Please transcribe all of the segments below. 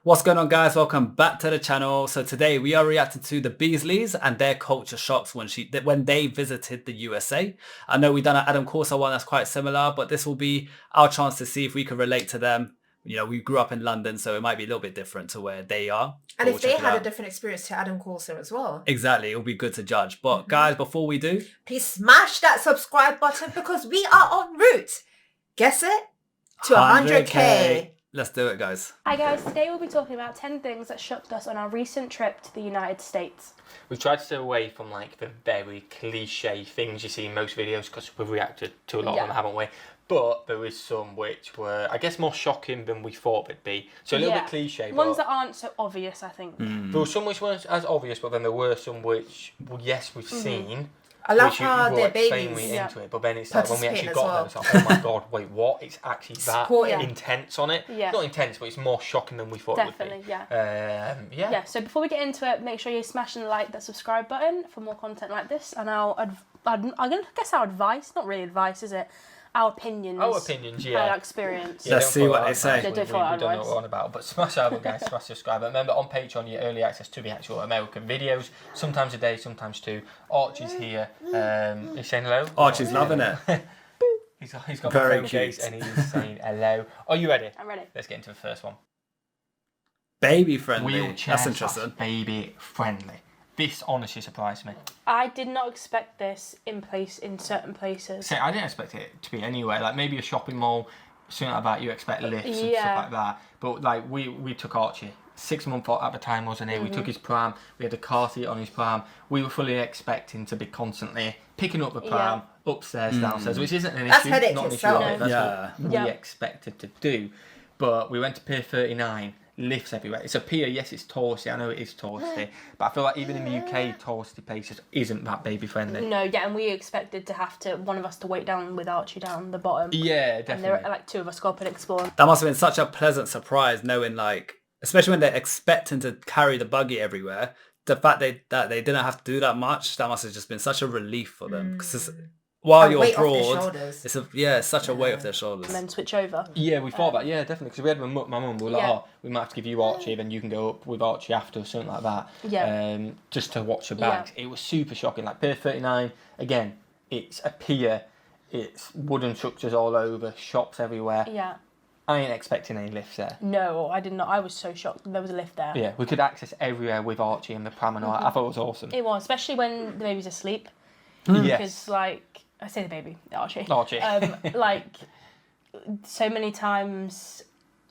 What's going on, guys? Welcome back to the channel. So today we are reacting to the Beasleys and their culture shocks when they visited the USA. I know we've done an Adam Corsa one that's quite similar, but this will be our chance to see if we can relate to them. You know, we grew up in London, so it might be a little bit different to where they are. And if they had a different experience to Adam Corsa as well. Exactly, it'll be good to judge. But guys, before we do, please smash that subscribe button because we are en route. Guess it? To 100K. Let's do it, guys. Hi guys, today we'll be talking about 10 things that shocked us on our recent trip to the United States. We've tried to stay away from like the very cliche things you see in most videos because we've reacted to a lot of them, haven't we? But there is some which were, I guess, more shocking than we thought they'd be. So a little bit cliche. Ones that aren't so obvious, I think. There were some which weren't as obvious, but then there were some which, well, yes, we've seen. I love how their babies into it, but then it's like when we actually got there, it's like, oh my god, wait, what? It's actually that intense on it. Yeah. Not intense, but it's more shocking than we thought it would be. Definitely, yeah. So before we get into it, make sure you smash and like that subscribe button for more content like this. And I guess our advice, not really advice, is it? Our opinions. Our opinions, yeah. Our experience. Yeah, let's see what they say. We don't know what we're on about, but smash that one, guys. Smash subscribe. Remember, on Patreon, you get early access to the actual American videos. Sometimes a day, sometimes two. Archie's here. He's saying hello. Archie's loving it. he's got very my phone cute, case and he's saying hello. Are you ready? I'm ready. Let's get into the first one. Baby friendly. Wheelchair That's interesting. Baby friendly. This honestly surprised me. I did not expect this in certain places. So I didn't expect it to be anywhere. Like maybe a shopping mall, something like that. You expect lifts and stuff like that. But like we took Archie. 6 months at the time, wasn't he? We took his pram. We had a car seat on his pram. We were fully expecting to be constantly picking up the pram upstairs, downstairs, which isn't an issue. Not an issue of it. That's what we expected to do. But we went to Pier 39. Lifts everywhere. It's a pier, yes, it's touristy. I know it is touristy, but I feel like even in the UK, touristy places isn't that baby friendly. No, and we expected to have one of us to wait down with Archie down the bottom. Yeah, definitely. And there were like two of us go up and explore. That must have been such a pleasant surprise, knowing especially when they're expecting to carry the buggy everywhere. The fact that they didn't have to do that much, that must have just been such a relief for them because. While you're abroad, it's such a weight off their shoulders. And then switch over. Yeah, we thought about definitely because we had my mum. We were like, oh, we might have to give you Archie, then you can go up with Archie after, or something like that. Yeah. Just to watch the bags. It was super shocking. Like Pier 39, again, it's a pier. It's wooden structures all over, shops everywhere. Yeah. I ain't expecting any lifts there. No, I did not. I was so shocked there was a lift there. Yeah, we could access everywhere with Archie and the pram and all that. I thought it was awesome. It was, especially when the baby's asleep. Yes. Because I say the baby, Archie. Archie. So many times,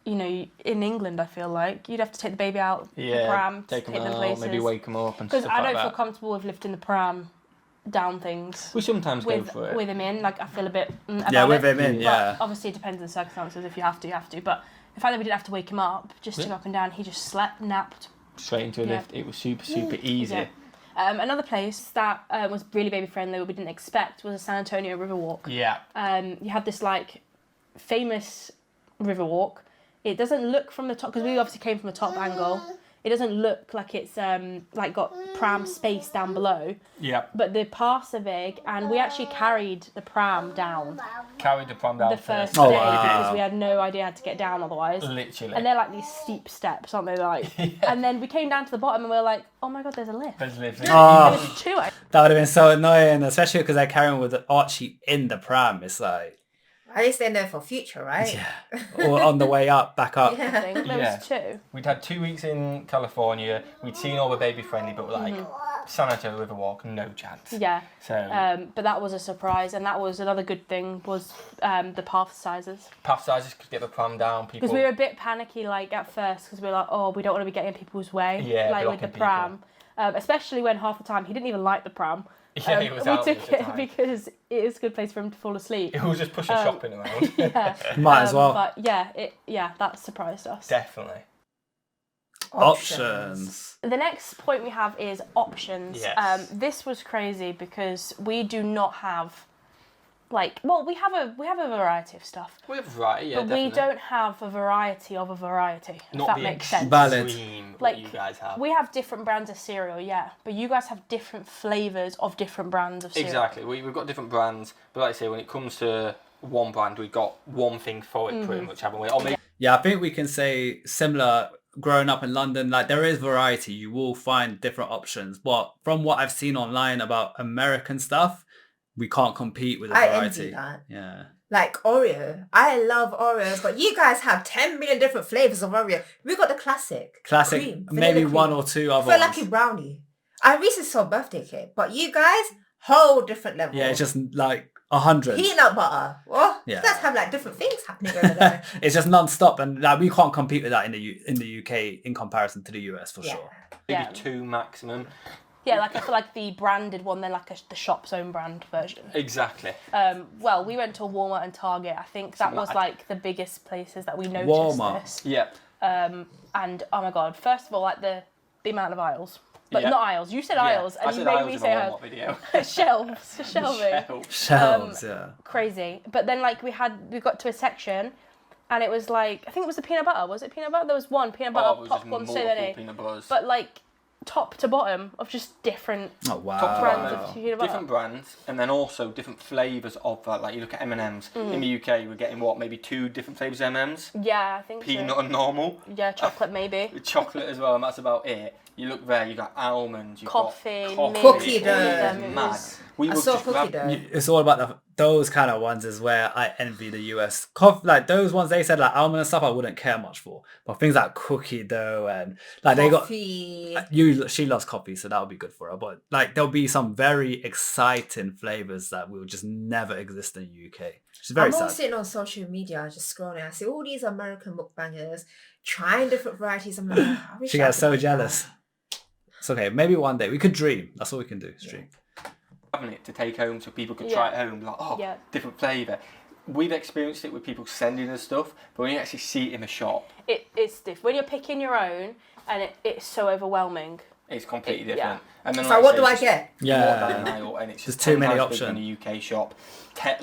you know, in England, I feel like you'd have to take the baby out the pram, take to them take out, them places. maybe wake them up and stuff like that. Because I don't feel comfortable with lifting the pram down things. We sometimes go for it. With him in, I feel a bit about him in, But obviously, it depends on the circumstances. If you have to, you have to. But the fact that we didn't have to wake him up, just to go up and down, he just slept, napped. Straight into a lift. It was super easy. Yeah. Another place that was really baby friendly, what we didn't expect, was a San Antonio Riverwalk. Yeah. You had this famous Riverwalk. It doesn't look from the top, because we obviously came from a top angle. It doesn't look like it's got pram space down below. Yeah. But the paths are big, and we actually carried the pram down. Carried the pram down the first day because we had no idea how to get down otherwise. Literally. And they're like these steep steps, aren't they? And then we came down to the bottom and we were like, oh my god, there's a lift. There's a lift. There was two. That would have been so annoying, especially because they're carrying with Archie in the pram. It's like. At least they're there for future, right? Yeah. Or on the way up, back up. I think there was two. We'd had 2 weeks in California. We'd seen all the baby friendly, but San Antonio Riverwalk, no chance. Yeah. So. But that was a surprise, and that was another good thing was the path sizes. Path sizes could get the pram down. Because we were a bit panicky at first because we were like, oh, we don't want to be getting in people's way. Yeah. With the pram, especially when half the time he didn't even like the pram. Yeah, he was out we took it because it is a good place for him to fall asleep. It was just pushing shopping around. Might as well. But that surprised us. Definitely. Options. The next point we have is options. Yes. This was crazy because we do not have we have a variety of stuff. We have a variety, but definitely. We don't have a variety of a variety. Not if that makes sense. Valid. Like you guys have. We have different brands of cereal, but you guys have different flavours of different brands of cereal. Exactly. We've got different brands, but like I say, when it comes to one brand, we've got one thing for it pretty much, haven't we? Or maybe I think we can say similar growing up in London, like there is variety. You will find different options. But from what I've seen online about American stuff, we can't compete with the variety. Envy that. Yeah. Like Oreo. I love Oreos, but you guys have 10 million different flavors of Oreo. We got the classic. Cream, maybe cream. one or two other For ones. lucky brownie. I recently saw birthday cake, but you guys, whole different level. Yeah, it's just like 100. Peanut butter. Well, Yeah. you guys have like different things happening over there. It's just non-stop, and like we can't compete with that in the UK in comparison to the US for sure. Maybe Yeah. 2 maximum. Yeah, like I feel like the branded one, then like the shop's own brand version. Exactly. Well, we went to Walmart and Target. I think that was mad. like the biggest places that we noticed Walmart. this. Yep. And oh my god, first of all, like the amount of aisles. But Yeah. not aisles. You said aisles, and I you said made aisles me in say a aisles. Walmart video. Shelves, shelving. Shelves, yeah. Crazy. But then like we got to a section, and it was like I think it was the peanut butter. Was it peanut butter? There was one peanut butter Oh, it was just popcorn, so multiple many. peanut butters. But like top to bottom of just different Oh wow. Top brands Wow. of peanut butter. Different brands, and then also different flavours of that. Like you look at M&Ms. In the UK, we're getting what, maybe 2 different flavours of M&Ms? Yeah, I think Peanut so. and normal. Yeah, chocolate maybe. With chocolate as well, and that's about it. You look there, you got almonds, you've Coffee, got mint, Cookie all dough. of them It mad. was- We I would saw just cookie grab. dough. It's all about those kind of ones is where I envy the US. Like those ones they said like almond and stuff I wouldn't care much for. But things like cookie dough and like Coffee. she loves coffee, so that would be good for her. But like there'll be some very exciting flavors that will just never exist in the UK. Which is very I'm all sad. sitting on social media just scrolling. I see all these American mukbangers trying different varieties. I'm like, I wish She I gets could so do jealous. that. It's okay. Maybe one day we could dream. That's all we can do. Is dream. Having it to take home so people could try it home. Like, oh, Yeah. different flavour. We've experienced it with people sending us stuff, but when you actually see it in the shop, It's different. When you're picking your own, and it's so overwhelming. it's completely Yeah. different. And then, So like what say, do I just get? walk down Yeah. an aisle and it's There's just too 10 many times bigger options. in a UK shop,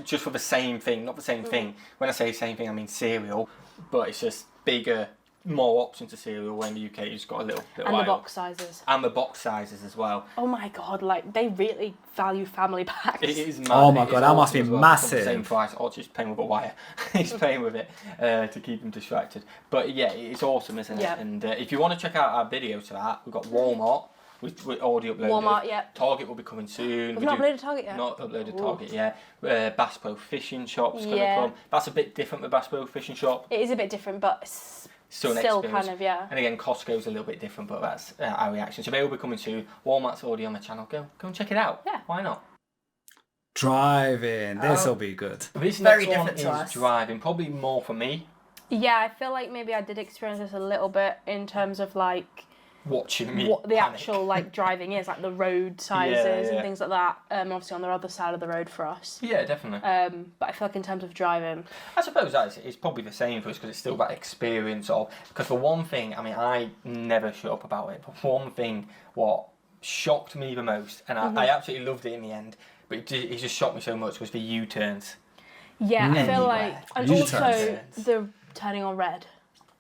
just for the same thing, not the same thing. When I say same thing, I mean cereal, but it's just bigger, more options of cereal. When the UK, you've got a little And the aisle. box sizes. And the box sizes as well. Oh my god, like they really value family packs. It is mad. Oh my It God, is that must awesome be as well. massive. For the same price, or just paying with a wire. He's paying with it to keep him distracted. But yeah, it's awesome, isn't it? Yeah. And if you want to check out our video to that, we've got Walmart. We already uploaded. Walmart, yeah. Target will be coming soon. We've not uploaded Target yet. Not uploaded Ooh. Target yet. Bass Pro Fishing Shop's going to Yeah. come. That's a bit different with Bass Pro Fishing Shop. It is a bit different, but Still an still experience. kind of, yeah. And again, Costco's a little bit different, but that's our reaction. So they will be coming soon. Walmart's already on the channel. Go and check it out. Yeah. Why not? Driving. This will be good. This Very next one different to is us. driving. Probably more for me. Yeah, I feel like maybe I did experience this a little bit in terms of like Watching me what the panic. actual like driving is, like the road sizes yeah. and things like that. Obviously on the other side of the road for us. Yeah, definitely. But I feel like in terms of driving, I suppose that it's probably the same for us because it's still that experience of. Because for one thing, I mean, I never shut up about it. But one thing, what shocked me the most, and I absolutely loved it in the end, but it just shocked me so much, was the U-turns. yeah, I feel like, Anywhere. and U-turns. also the turning on red.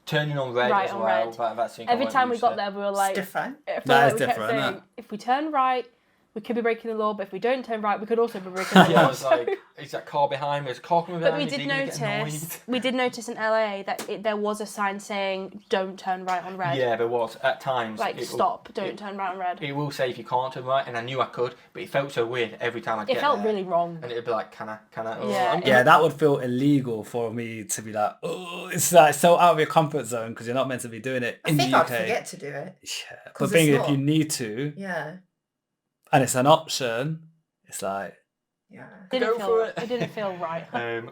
Turning on red Right as on well. red. That's something I Every weren't time we used got to. there, we were It's like, different. I feel That like is we kept different, saying, isn't it? if we turn right, we could be breaking the law, but if we don't turn right, we could also be breaking the Yeah, I law. was like, is that car behind me? Is a car coming But behind we me? Is did he gonna get annoyed? notice in LA that there was a sign saying "Don't turn right on red." Yeah, there was at times. Like it will- stop, don't it- turn right on red. It will say if you can't turn right, and I knew I could, but it felt so weird every time I'd It get felt there. really wrong. And it'd be like, can I? Oh, Yeah. I'm- Yeah, that would feel illegal for me to be like, oh, it's like so out of your comfort zone because you're not meant to be doing it I in think the I'd UK. forget to do it. Yeah, but 'Cause being it's if you not. need to Yeah. and it's an option, it's like Yeah. Go for it. It didn't feel right.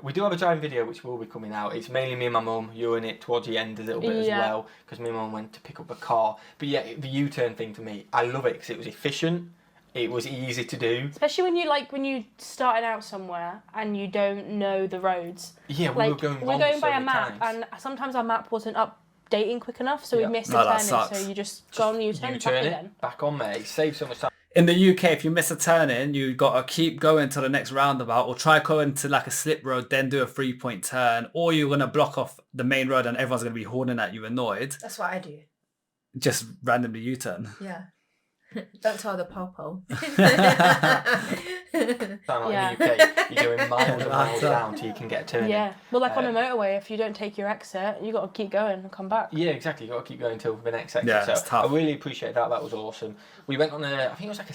We do have a driving video which will be coming out. It's mainly me and my mum. You're in it towards the end a little bit as Yeah. well because me and mum went to pick up a car. But yeah, the U-turn thing for me, I love it because it was efficient. It was easy to do. Especially when you started out somewhere and you don't know the roads. Yeah, we Like were going we're wrong going so by a many map, times. and sometimes our map wasn't updating quick enough, so Yeah. we missed No, the that turning. sucks. So you just go on the U-turn, back it again. back on there. It saves so much time. in the UK, if you miss a turn in, you got to keep going to the next roundabout or try going to like a slip road, then do a 3-point turn, or you're going to block off the main road and everyone's going to be horning at you annoyed. That's what I do. Just randomly U-turn. Yeah. Don't tell the popo. Sound like Yeah. in the UK, you're going miles and miles down till you can get a turn. Yeah. Well, like on a motorway, if you don't take your exit, you got to keep going and come back. Yeah, exactly. You got to keep going till the next exit. Yeah, so it's tough. I really appreciate that. That was awesome. We went on I think it was like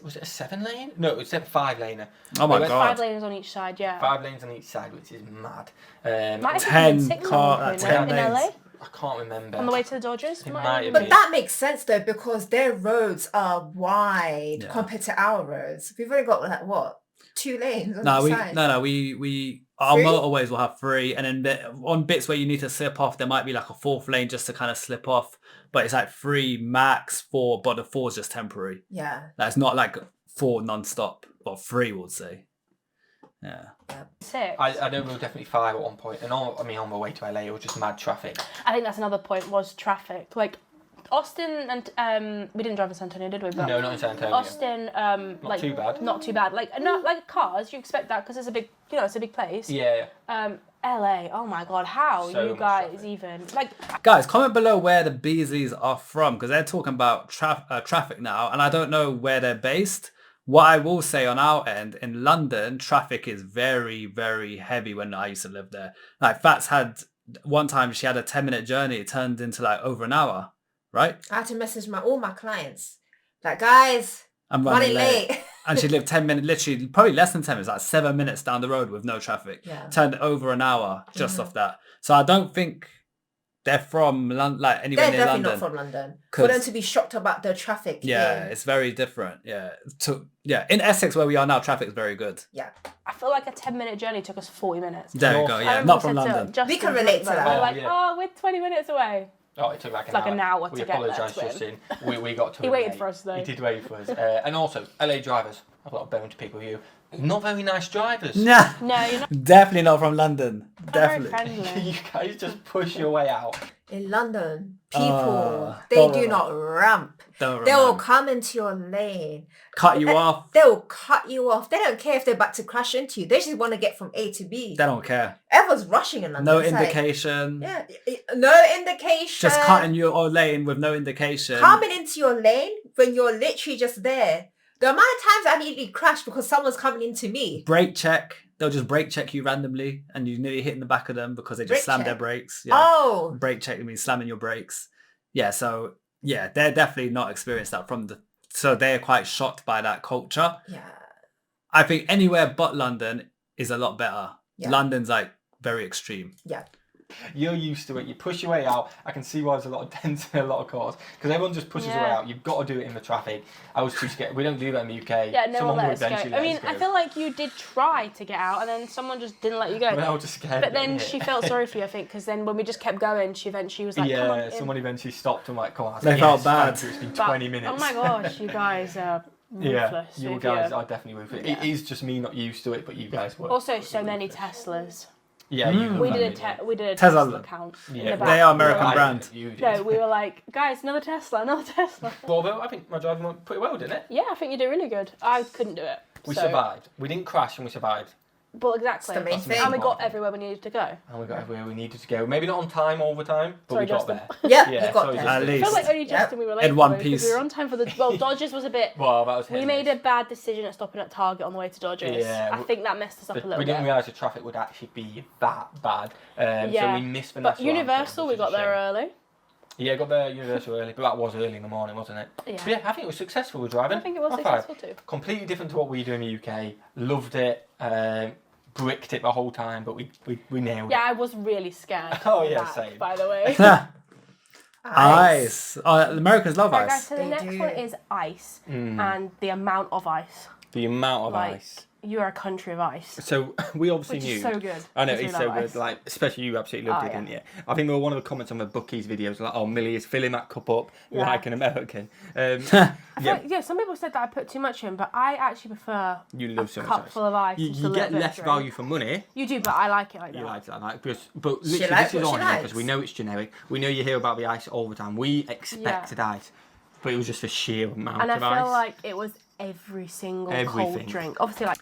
was it a 7-lane? No, it was a 5-laner. Oh my We went God. 5 lanes on each side, yeah. 5 lanes on each side, which is mad. Might have 10 been 6 car- at one point, 10 in LA lanes. I can't remember. on the way to the Dodgers. It Might might have have been. But that makes sense though, because their roads are wide Yeah. compared to our roads. We've only got like what, 2 lanes on No, each side. we our 3? motorways will have 3, and then on bits where you need to slip off, there might be like a 4th lane just to kind of slip off. But it's like 3 max, 4, but the 4 is just temporary. Yeah. That's not like 4 non-stop, or 3 would say. Yeah. 6. I know we were definitely 5 at one point, and on my way to LA, it was just mad traffic. I think that's another point, was traffic. Like, Austin and we didn't drive in San Antonio, did we? But No, not in San Antonio. Austin, Not too bad. Not too bad. Like, not like cars. You expect that because it's a big, it's a big place. Yeah. LA. Oh my God, how So you much guys traffic. even like? Guys, comment below where the Beasleys are from, because they're talking about traffic now, and I don't know where they're based. What I will say on our end, in London, traffic is very, very heavy when I used to live there. Like, Fats had, one time she had a 10-minute journey, it turned into like over an hour, right? I had to message all my clients. Like, guys, I'm running late. And she lived 10 minutes, literally, probably less than 10 minutes, like 7 minutes down the road with no traffic. Yeah. Turned over an hour just off that. So I don't think they're from London, like anywhere They're near definitely London. not from London. For them to be shocked about the traffic. Yeah, it's very different. Yeah. In Essex, where we are now, traffic is very good. Yeah. I feel like a 10-minute journey took us 40 minutes. There you go. I Yeah, remember not we from said to London. Justin, We can relate to that. We're like, yeah. we're 20 minutes away. Oh, it took like Like an hour we to get there apologise, to him. Justin. We got to He him waited late. for us, though. He did wait for us. And also, LA drivers, I've got a bone to pick with you. Not very nice drivers. Nah, No, you're not definitely not from London. very Definitely. friendly. You guys just push your way out. In London, people, they don't do remember. not ramp. Don't They will remember. come into your lane. Cut you off. They will cut you off. They don't care if they're about to crash into you. They just want to get from A to B. They don't care. Everyone's rushing in London. No It's like, indication. yeah, no indication. Just cutting your lane with no indication. Coming into your lane when you're literally just there. The amount of times I nearly crashed because someone's coming into me. Brake check. They'll just brake check you randomly, and you nearly hit in the back of them because they just Brake slammed their check? brakes. Yeah. Oh, Brake check means slamming your brakes. Yeah. So yeah, they're definitely not experienced that from the. So they're quite shocked by that culture. yeah. I think anywhere but London is a lot better. Yeah. London's like very extreme. Yeah. You're used to it. You push your way out. I can see why there's a lot of dents in a lot of cars because everyone just pushes their way Yeah. out. You've got to do it in the traffic. I was too scared. We don't do that in the UK. Yeah, no Someone one will let us go. eventually I let mean, us go. I feel like you did try to get out, and then someone just didn't let you go. But I was just scared. But of then getting she hit. felt sorry for you, I think, because then when we just kept going, she eventually was like, "Come on." Yeah, in." someone eventually stopped and like, come on. I They said, felt "Yes, bad. thank you, It's been But- 20 minutes. Oh my gosh, you guys are Yeah, ruthless. you with guys your- are definitely ruthless. Yeah. It is just me not used to it, but you guys were. Also, so many Teslas. Yeah, you We look did like a we did a Tesla. Tesla count. in Yeah, the back. They are We were American like- brand. You did. No, we were like, guys, another Tesla, another Tesla. Although I think my driving went pretty well, didn't it? Yeah, I think you did really good. I couldn't do it. We so- survived. We didn't crash and we survived. Well, exactly. That's the main That's the main thing. And we got part. everywhere we needed to go. And we got everywhere we needed to go. Maybe not on time all the time, but Sorry, we got Justin. there. Yeah, Yeah, you got sorry, there. At Justin. I least. feel like only Justin we were late In one for, because piece. we were on time for the... Well, Dodgers was a bit... Well, that was We hit made and a bad decision at stopping at Target on the way to Dodgers. Yeah, I think that messed us up a miss. little We didn't bit. realise the traffic would actually be that bad. So Yeah. we missed Vanessa. But Universal, we got there early. Yeah, got there Universal early, but that was early in the morning, wasn't it? Yeah. But yeah, I think it was successful with driving. I think it was High five. successful too. Completely different to what we do in the UK. Loved it. Bricked it the whole time, but we nailed Yeah, I was really scared. Oh, of yeah, that, same. By the way. Ice. Americans love Right, guys, ice. so the They next do. one is ice Mm. and the amount of ice. The amount of Like, ice. you are a country of ice. So we obviously Which knew. is so good. I know, because we it's love so good. ice. Like, especially you absolutely loved Oh, it, yeah. didn't you? I think one of the comments on the Bookies videos like, "Oh, Millie is filling that cup up Yeah. like an American." I feel yeah, like, yeah, some people said that I put too much in, but I actually prefer you a love so much cup ice. full of ice. You, and just you a little get bit of less drink. value for money. You do, but I like it like that. You like that, like, but She literally likes this is what on she here because likes. we know it's generic. We know you hear about the ice all the time. We expected ice, but it was just a sheer amount And I of feel ice. like it was every single cold Everything. drink. Obviously, like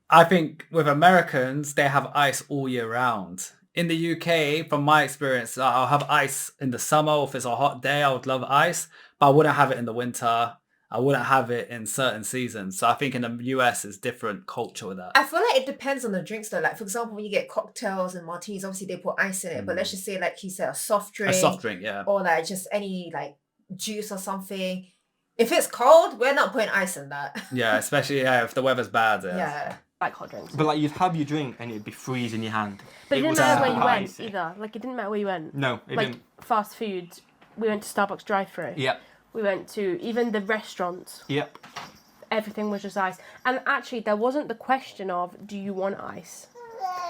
I think with Americans, they have ice all year round. In the UK, from my experience, I'll have ice in the summer. If it's a hot day, I would love ice, but I wouldn't have it in the winter. I wouldn't have it in certain seasons. So I think in the US, it's different culture with that. I feel like it depends on the drinks though. Like, for example, when you get cocktails and martinis, obviously they put ice in it. But let's just say, like you said, a soft drink. A soft drink, yeah. Or like just any like juice or something. If it's cold, we're not putting ice in that. Yeah, especially if the weather's bad. Yeah. Like hot drinks. But like you'd have your drink and it'd be freezing your hand. But it didn't matter where you went icy. either. Like, it didn't matter where you went. No, it like, didn't. fast food, we went to Starbucks drive-thru. Yep. We went to even the restaurants. Yep. Everything was just ice. And actually, there wasn't the question of, do you want ice?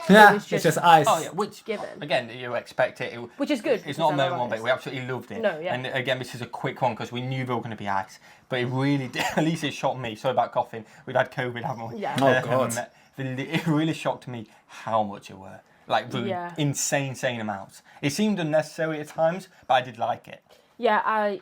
Yeah, was it's just- just ice. Oh yeah, which Given. again you expect it. Which is good. It's not a because I known love one, but ice. we absolutely loved it. No, yeah. And again, this is a quick one because we knew there were going to be ice, but it really did. At least it shocked me. Sorry about coughing. We've had COVID, haven't we? Yeah. Oh, God. It really shocked me how much it were. Like really insane amounts. It seemed unnecessary at times, but I did like it. Yeah, I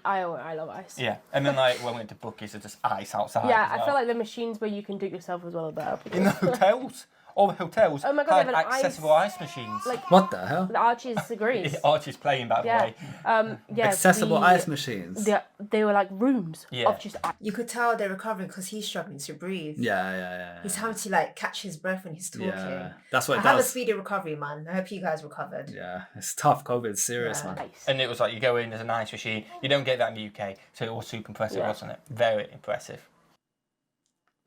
love ice. Yeah, and then like when we went to Buc-ee's, there's just ice outside. Yeah, as well. I feel like the machines where you can do it yourself as well are better. In the hotels. All the hotels Oh my God, had they have an accessible ice machines. Like, What the hell? the Archie's agrees. Archie's playing, by the Yeah. way. Yeah. Accessible ice machines. They were like rooms of just ice. You could tell they're recovering because he's struggling to breathe. Yeah. He's having to like catch his breath when he's talking. Yeah, that's what I it have a does. speedy recovery, man. I hope you guys recovered. Yeah, it's tough. COVID's serious, Yeah. man. Ice. And it was like you go in, there's an ice machine. You don't get that in the UK, so it was super impressive, wasn't it? Very impressive.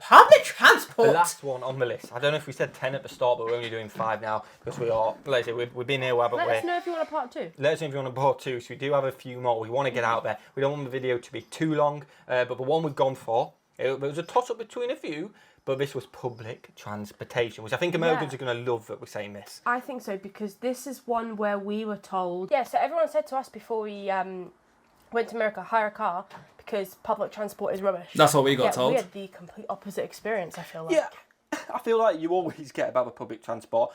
Public The transport. last one on the list. I don't know if we said 10 at the start, but we're only doing 5 now because we are. Let's say we've been here, haven't Let we? us know if you want a part 2. Let us know if you want a part 2. So we do have a few more. We want to get out there. We don't want the video to be too long, but the one we've gone for, it was a toss-up between a few, but this was public transportation, which I think Americans are going to love that we're saying this. I think so, because this is one where we were told... Yeah, so everyone said to us before we went to America, hire a car, because public transport is rubbish. That's what we got told. We had the complete opposite experience, I feel like. Yeah, I feel like you always get about the public transport.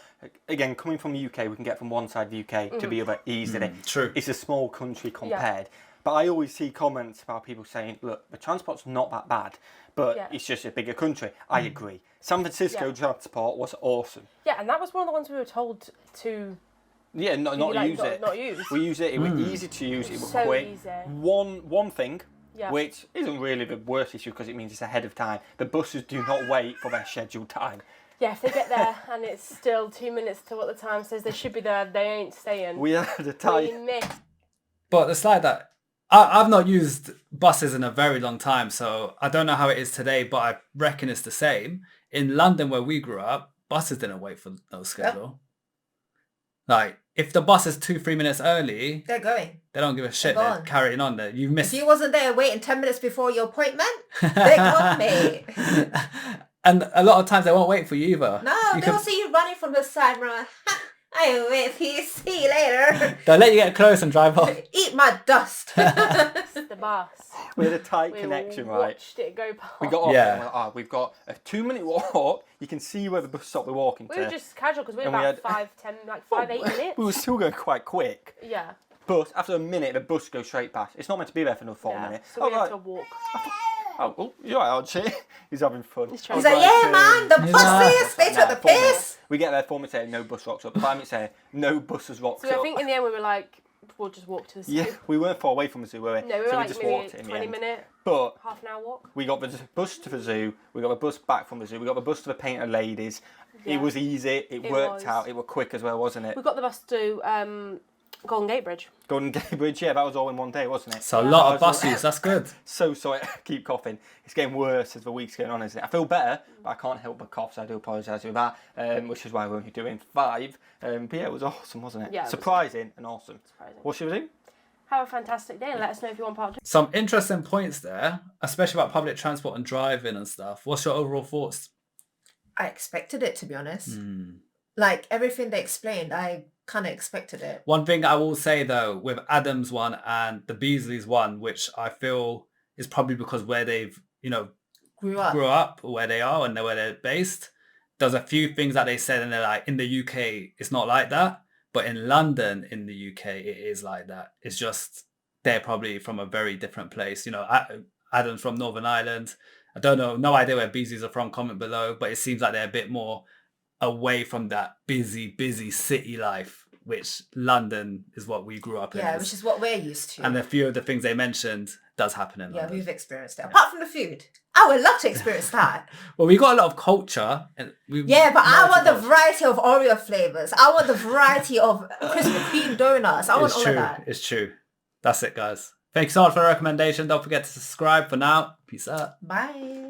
Again, coming from the UK, we can get from one side of the UK to the other easily. True. It's a small country compared. But I always see comments about people saying, look, the transport's not that bad, but it's just a bigger country. I agree. San Francisco transport was awesome. Yeah, and that was one of the ones we were told to... Yeah, not use it. Not use. We use it. It was easy to use. It was So quick. easy. One thing, Yeah. which isn't really the worst issue because it means it's ahead of time. The buses do not wait for their scheduled time. Yeah, if they get there and it's still 2 minutes to what the time says they should be there, they ain't staying. We had a We time. missed. But it's like that. I've not used buses in a very long time, so I don't know how it is today, but I reckon it's the same. In London, where we grew up, buses didn't wait for no schedule. Like, if the bus is 2-3 minutes early, They're going. they don't give a shit. They're They're gone. carrying on. You missed. If you wasn't there waiting 10 minutes before your appointment, they're gone, mate. And a lot of times they won't wait for you either. No, they'll see you running from the side, bro. I will wait for you. See you later. They'll let you get close and drive off. Eat my dust. The bus. We had a tight We connection, right? watched it go past. We got off Yeah. and we're like, we've got a 2-minute walk. You can see where the bus stop we're walking to. We were just casual because we were And we about had- 5, 8 minutes. We were still going quite quick. Yeah. But after a minute, the bus goes straight past. It's not meant to be there for another 4 Yeah. minutes. So I we was had like, to walk. oh, you're right, Archie. He's having fun. He's I trying was He's like, like, yeah, man, the buses, they took the 4 minutes. piss. We get there 4 minutes later, no bus rocks up. 5 minutes later, no buses rocks So up. I think in the end we were like, we'll just walk to the zoo. Yeah, we weren't far away from the zoo, were we? No, we were so like we just maybe walked it in the 20 end. minute, But half an hour walk. we got the bus to the zoo, we got the bus back from the zoo, we got the bus to the Painted Ladies. Yeah. It was easy, it worked was. out, it was quick as well, wasn't it? We got the bus to Golden Gate Bridge. Golden Gate Bridge, yeah, that was all in one day, wasn't it? So a lot of I was- buses. That's good. So sorry, I keep coughing. It's getting worse as the week's going on, isn't it? I feel better, but I can't help but cough, so I do apologise for that, which is why we're only doing 5. But yeah, it was awesome, wasn't it? Yeah, it was surprising and awesome. Surprising. What should we do? Have a fantastic day and let us know if you want part 2. Some interesting points there, especially about public transport and driving and stuff. What's your overall thoughts? I expected it, to be honest. Like, everything they explained, I kind of expected it. One thing I will say though, with Adam's one and the Beasley's one, which I feel is probably because where they've, Grew up. grew up, or where they are and where they're based, there's a few things that they said and they're like, in the UK, it's not like that. But in London, in the UK, it is like that. It's just, they're probably from a very different place. Adam's from Northern Ireland. I don't know, no idea where Beasley's are from, comment below, but it seems like they're a bit more away from that busy city life, which London is what we grew up in. Yeah, which is what we're used to. And a few of the things they mentioned, does happen in London. Yeah, we've experienced it. Apart from the food. I would love to experience that. Well, we got a lot of culture. And yeah, but I want the variety of Oreo flavors. I want the variety of Krispy Kreme donuts. I want all of that. It's true. That's it, guys. Thanks so much for the recommendation. Don't forget to subscribe for now. Peace out. Bye.